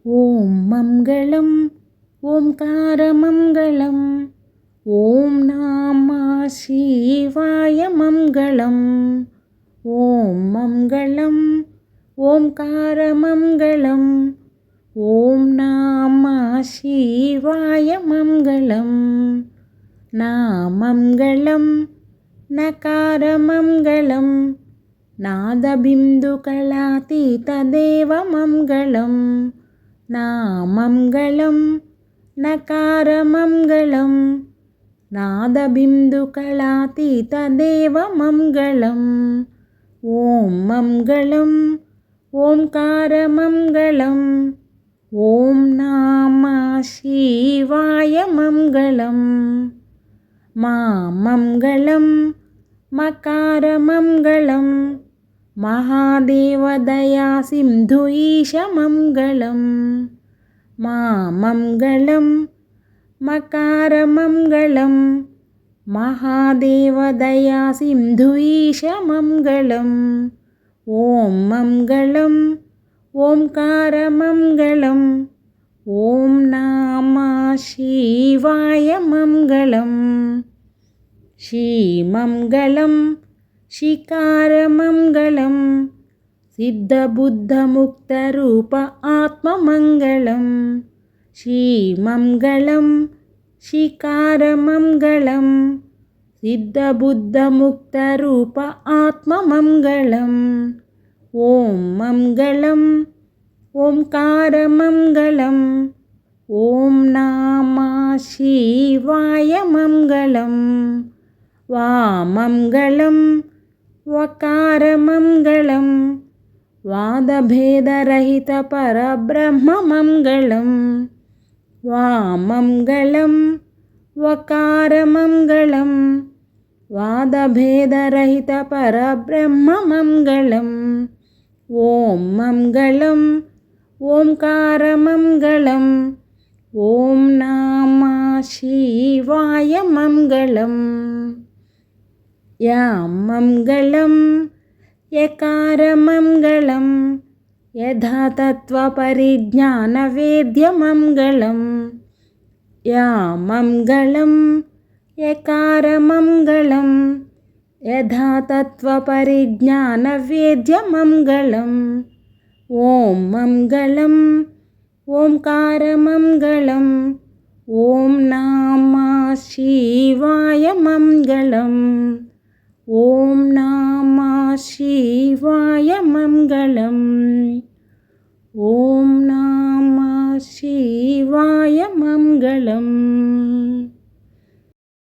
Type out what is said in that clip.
ॐ मङ्गलम् ओंकारमङ्गलम् ॐ नमः शिवाय मङ्गलम् ॐ मङ्गलम् ओंकारमङ्गलम् ॐ नमः शिवाय मङ्गलम् नामङ्गलं नकारमङ्गलं नादबिन्दुकलातीतदेवमङ्गलं नामङ्गलं नकारमङ्गलं नादबिन्दुकलातीतदेवमङ्गलम् ॐ मङ्गलम् ओंकारमङ्गलम् ॐ नमः शिवाय मङ्गलम् मङ्गलं मकारमङ्गलं महादेवदयासिन्धु ईशमङ्गलं मङ्गलं मकारमङ्गलं महादेवदयासिन्धु ईशमङ्गलं ॐ मङ्गलम् ओंकारमङ्गलं ॐ नमः शिवाय मङ्गलम् श्रीमङ्गलं शिकारमङ्गलं सिद्धबुद्धमुक्तरूप आत्ममङ्गलं श्रीमङ्गलं शिकारमङ्गलं सिद्धबुद्धमुक्तरूप आत्ममङ्गलम् ॐ मङ्गलम् ओंकारमङ्गलं ॐ नमः शिवाय मङ्गलं वामङ्गलं वकारमङ्गलं वादभेदरहितपरब्रह्ममङ्गलं वामङ्गलं वकारमङ्गलं वादभेदरहितपरब्रह्ममङ्गलम् ॐ मङ्गलम् ओंकारमङ्गलं ॐ नमः शिवाय मङ्गलम् मङ्गलं यकारमङ्गलं यथातत्त्वपरिज्ञानवेद्यमङ्गलं मङ्गलं यकारमङ्गलं यथातत्त्वपरिज्ञानवेद्यमङ्गलम् ॐ मङ्गलम् ओंकारमङ्गलं ॐ नमः शिवाय मङ्गलम् ॐ नमः शिवाय मङ्गलम् ॐ नमः शिवाय मङ्गलम्।